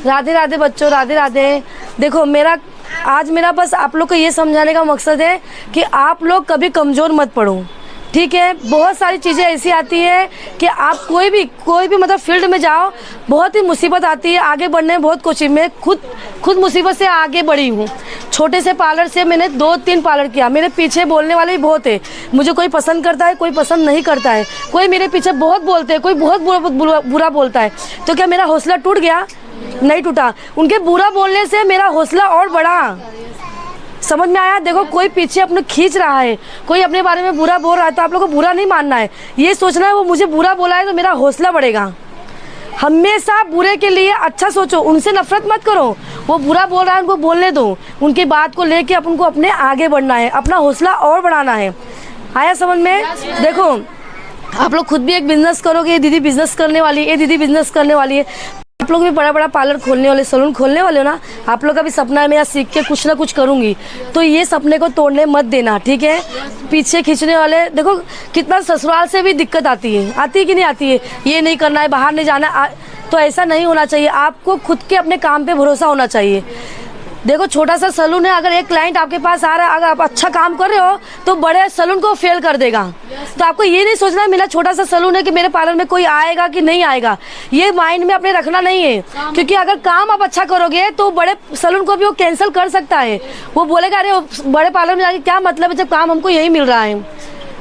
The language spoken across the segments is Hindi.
राधे राधे बच्चों, राधे राधे। देखो आज मेरा बस आप लोग को ये समझाने का मकसद है कि आप लोग कभी कमज़ोर मत पड़ो, ठीक है। बहुत सारी चीज़ें ऐसी आती है कि आप कोई भी मतलब फील्ड में जाओ, बहुत ही मुसीबत आती है। आगे बढ़ने में बहुत कोशिश, मैं खुद मुसीबत से आगे बढ़ी हूँ। छोटे से पार्लर से मैंने 2-3 पार्लर किया। मेरे पीछे बोलने वाले भी बहुत है, मुझे कोई पसंद करता है, कोई पसंद नहीं करता है, कोई मेरे पीछे बहुत बोलते हैं, कोई बहुत बुरा बोलता है। तो क्या मेरा हौसला टूट गया? नहीं टूटा। उनके बुरा बोलने से मेरा हौसला और बढ़ा। समझ में आया? देखो, कोई पीछे अपने खींच रहा है, कोई अपने बारे में बुरा बोल रहा है, तो आप लोगों को बुरा नहीं मानना है। ये सोचना है वो मुझे बुरा बोला है तो मेरा हौसला बढ़ेगा। हमेशा बुरे के लिए अच्छा सोचो, उनसे नफरत मत करो। वो बुरा बोल रहा है, उनको बोलने दो। उनकी बात को लेके अपन को अपने आगे बढ़ना है, अपना हौसला और बढ़ाना है। आया समझ में? देखो, आप लोग खुद भी एक बिजनेस करोगे। ये दीदी बिजनेस करने वाली है, ये दीदी बिजनेस करने वाली है। आप लोग भी बड़ा पार्लर खोलने वाले, सैलून खोलने वाले हो ना। आप लोग का भी सपना है मैं यहाँ सीख के कुछ ना कुछ करूँगी, तो ये सपने को तोड़ने मत देना, ठीक है। पीछे खींचने वाले, देखो कितना ससुराल से भी दिक्कत आती है कि नहीं आती है। ये नहीं करना है, बाहर नहीं जाना, तो ऐसा नहीं होना चाहिए। आपको खुद के अपने काम पे भरोसा होना चाहिए। देखो, छोटा सा सैलून है, अगर एक क्लाइंट आपके पास आ रहा है, अगर आप अच्छा काम कर रहे हो तो बड़े सैलून को फेल कर देगा। तो आपको ये नहीं सोचना है मेरा छोटा सा सैलून है कि मेरे पार्लर में कोई आएगा कि नहीं आएगा, ये माइंड में अपने रखना नहीं है। क्योंकि अगर काम आप अच्छा करोगे तो बड़े सैलून को भी वो कैंसिल कर सकता है। वो बोलेगा अरे बड़े पार्लर में जाके क्या मतलब है जब काम हमको यही मिल रहा है।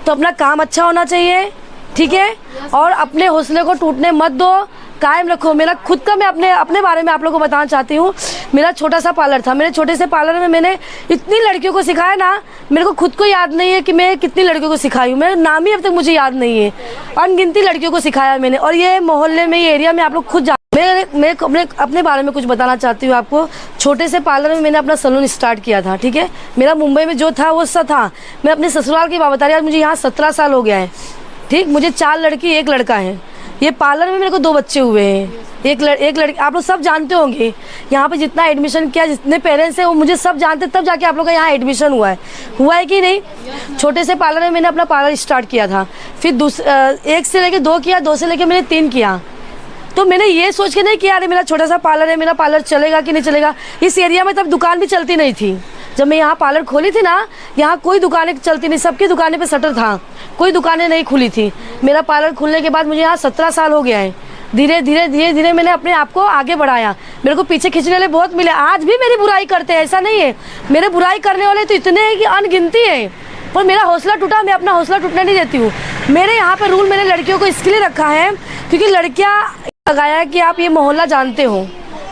तो अपना काम अच्छा होना चाहिए, ठीक है। और अपने हौसले को टूटने मत दो, कायम रखो। मेरा खुद का, मैं अपने बारे में आप लोगों को बताना चाहती हूँ। मेरा छोटा सा पार्लर था। मेरे छोटे से पार्लर में मैंने इतनी लड़कियों को सिखाया ना, मेरे को खुद को याद नहीं है कि मैं कितनी लड़कियों को सिखाई हूँ। मेरा नाम ही अब तक मुझे याद नहीं है। अनगिनती लड़कियों को सिखाया मैंने। और ये मोहल्ले में, ये एरिया में आप लोग खुद मैं अपने बारे में कुछ बताना चाहती हूँ आपको। छोटे से पार्लर में मैंने अपना सैलून स्टार्ट किया था, ठीक है। मेरा मुंबई में जो था वो सा था। मैं अपने ससुराल की बात बता रही हूँ। मुझे यहाँ 17 साल हो गया है, ठीक। मुझे 4 लड़की 1 लड़का है। ये पार्लर में मेरे को 2 बच्चे हुए हैं। एक लड़की, आप लोग सब जानते होंगे। यहाँ पे जितना एडमिशन किया, जितने पेरेंट्स हैं वो मुझे सब जानते, तब जाके आप लोग का यहाँ एडमिशन हुआ है कि नहीं। छोटे से पार्लर में मैंने अपना पार्लर स्टार्ट किया था। फिर 1 से लेके 2 किया, 2 से लेके मैंने 3 किया। तो मैंने ये सोच के नहीं किया अरे मेरा छोटा सा पार्लर है, मेरा पार्लर चलेगा कि नहीं चलेगा। इस एरिया में तब दुकान भी चलती नहीं थी। जब मैं यहाँ पार्लर खोली थी ना, यहाँ कोई दुकानें चलती नहीं, सबकी दुकानें पे शटर था, कोई दुकानें नहीं खुली थी। मेरा पार्लर खुलने के बाद मुझे यहाँ 17 साल हो गया है। धीरे धीरे मैंने अपने आप को आगे बढ़ाया। मेरे को पीछे खींचने वाले बहुत मिले, आज भी मेरी बुराई करते हैं, ऐसा नहीं है। मेरे बुराई करने वाले तो इतने हैं कि अनगिनती है। पर मेरा हौसला टूटा, मैं अपना हौसला टूटने नहीं देती हूँ। मेरे यहाँ पे रूल मैंने लड़कियों को इसके लिए रखा है क्योंकि लड़कियाँ लगाया है कि आप ये मोहल्ला जानते हो।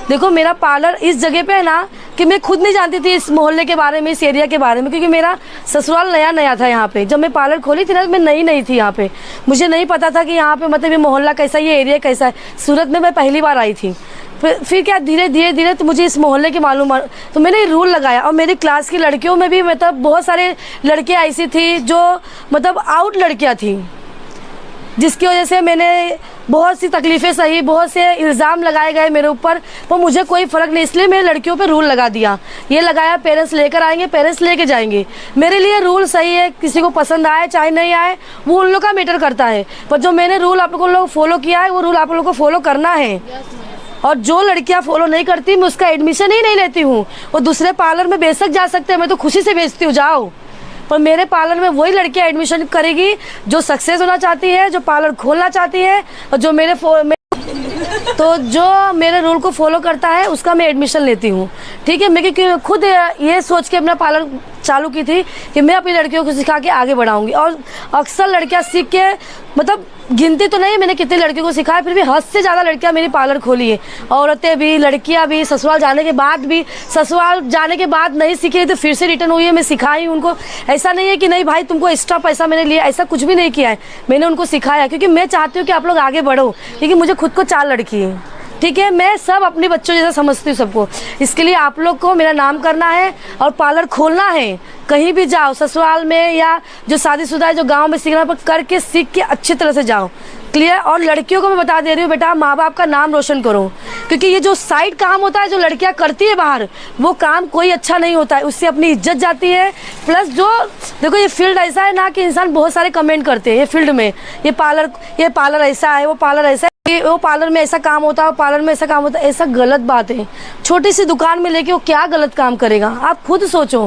देखो, मेरा पार्लर इस जगह पे है ना कि मैं खुद नहीं जानती थी इस मोहल्ले के बारे में, इस एरिया के बारे में, क्योंकि मेरा ससुराल नया था यहाँ पे। जब मैं पार्लर खोली थी ना, मैं नई थी यहाँ पे। मुझे नहीं पता था कि यहाँ पे मतलब ये मोहल्ला कैसा है, ये एरिया कैसा है। सूरत में मैं पहली बार आई थी। फिर क्या धीरे तो मुझे इस मोहल्ले के मालूम, तो मैंने रूल लगाया। और मेरी क्लास की लड़कियों में भी मतलब बहुत सारे लड़कियाँ ऐसी थी जो मतलब आउट लड़कियाँ थी, जिसकी वजह से मैंने बहुत सी तकलीफ़ें सही, बहुत से इल्ज़ाम लगाए गए मेरे ऊपर, पर मुझे कोई फ़र्क नहीं। इसलिए मैंने लड़कियों पे रूल लगा दिया। ये लगाया पेरेंट्स लेकर आएंगे, पेरेंट्स लेके जाएंगे। मेरे लिए रूल सही है, किसी को पसंद आए चाहे नहीं आए वो उन लोग का मैटर करता है। पर जो मैंने रूल आप लोगों को फॉलो किया है वो रूल आप लोगों को फॉलो करना है। और जो लड़कियां फॉलो नहीं करती मैं उसका एडमिशन ही नहीं लेती हूँ। वो दूसरे पार्लर में बेशक जा सकते हैं, मैं तो खुशी से बेचती हूँ, जाओ। पर मेरे पार्लर में वही लड़कियां एडमिशन करेगी जो सक्सेस होना चाहती है, जो पार्लर खोलना चाहती है, और जो तो जो मेरे रूल को फॉलो करता है उसका मैं एडमिशन लेती हूँ, ठीक है। मैं क्योंकि खुद ये सोच के अपना पार्लर चालू की थी कि मैं अपनी लड़कियों को सिखा के आगे बढ़ाऊंगी। और अक्सर लड़कियां सीख के, मतलब गिनती तो नहीं मैंने कितनी लड़कियों को सिखाया, फिर भी 100 से ज़्यादा लड़कियां मेरी पार्लर खोली है। औरतें भी, लड़कियां भी। ससुराल जाने के बाद नहीं सीखी तो फिर से रिटर्न हुई है, मैं सिखाई उनको। ऐसा नहीं है कि नहीं भाई तुमको एक्स्ट्रा पैसा मैंने लिया, ऐसा कुछ भी नहीं किया है। मैंने उनको सिखाया क्योंकि मैं चाहती हूँ कि आप लोग आगे बढ़ो, क्योंकि मुझे खुद को 4 लड़की है, ठीक है। मैं सब अपने बच्चों जैसा समझती हूँ सबको। इसके लिए आप लोग को मेरा नाम करना है और पार्लर खोलना है। कहीं भी जाओ, ससुराल में या जो शादीशुदा है, जो गांव में सीखना पर करके सीख के अच्छी तरह से जाओ, क्लियर। और लड़कियों को मैं बता दे रही हूँ, बेटा माँ बाप का नाम रोशन करो, क्योंकि ये जो साइड काम होता है जो लड़कियाँ करती है बाहर, वो काम कोई अच्छा नहीं होता है, उससे अपनी इज्जत जाती है। प्लस जो देखो ये फील्ड ऐसा है ना कि इंसान बहुत सारे कमेंट करते हैं ये फील्ड में, ये पार्लर ऐसा है, वो पार्लर ऐसा है। कि वो पार्लर में ऐसा काम होता है, पार्लर में ऐसा काम होता है, ऐसा गलत बात है। छोटी सी दुकान में लेके वो क्या गलत काम करेगा, आप खुद सोचो,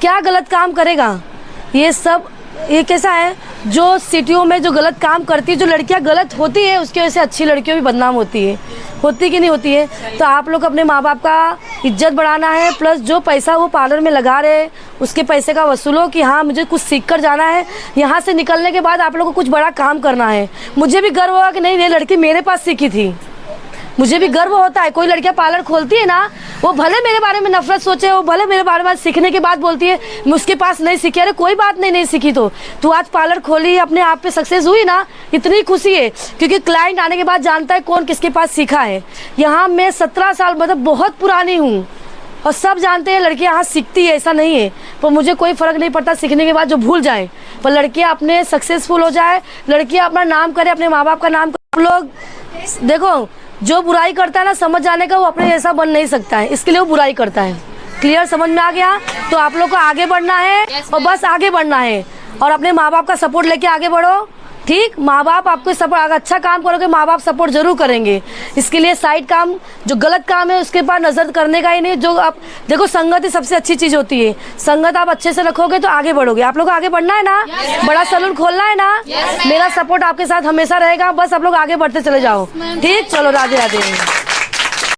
क्या गलत काम करेगा। ये कैसा है, जो सिटियों में जो गलत काम करती है, जो लड़कियां गलत होती है, उसकी वजह से अच्छी लड़कियां भी बदनाम होती है, होती कि नहीं होती है। तो आप लोग अपने माँ बाप का इज्जत बढ़ाना है, प्लस जो पैसा वो पार्लर में लगा रहे उसके पैसे का वसूलो कि हाँ मुझे कुछ सीख कर जाना है। यहाँ से निकलने के बाद आप लोग को कुछ बड़ा काम करना है। मुझे भी गर्व होगा कि नहीं, ये लड़की मेरे पास सीखी थी, मुझे भी गर्व होता है। कोई लड़कियां पार्लर खोलती है ना, वो भले मेरे बारे में नफरत सोचे, वो भले मेरे बारे में सीखने के बाद बोलती है मैं उसके पास नहीं सीखी। अरे कोई बात नहीं, नहीं सीखी तो तू आज पार्लर खोली, अपने आप पे सक्सेस हुई ना, इतनी खुशी है। क्योंकि क्लाइंट आने के बाद जानता है कौन किसके पास सीखा है। यहाँ मैं 17 साल मतलब बहुत पुरानी हूँ और सब जानते हैं लड़कियां यहाँ सीखती है, ऐसा नहीं है। पर मुझे कोई फ़र्क नहीं पड़ता सीखने के बाद जो भूल जाए, पर लड़कियां अपने सक्सेसफुल हो जाए, लड़कियां अपना नाम करे, अपने माँ बाप का नाम करे। आप लोग देखो, जो बुराई करता है ना, समझ जाने का वो अपने जैसा बन नहीं सकता है, इसके लिए वो बुराई करता है। क्लियर, समझ में आ गया? तो आप लोग को आगे बढ़ना है और बस आगे बढ़ना है और अपने माँ बाप का सपोर्ट लेके आगे बढ़ो। ठीक, माँ बाप आपको सपोर्ट, अगर अच्छा काम करोगे माँ बाप सपोर्ट जरूर करेंगे। इसके लिए साइड काम, जो गलत काम है उसके पास नजर करने का ही नहीं। जो आप देखो, संगत ही सबसे अच्छी चीज होती है। संगत आप अच्छे से रखोगे तो आगे बढ़ोगे। आप लोग आगे बढ़ना है ना, बड़ा सैलून खोलना है ना, मेरा सपोर्ट आपके साथ हमेशा रहेगा। बस आप लोग आगे बढ़ते चले जाओ। ठीक, चलो, राधे राधे।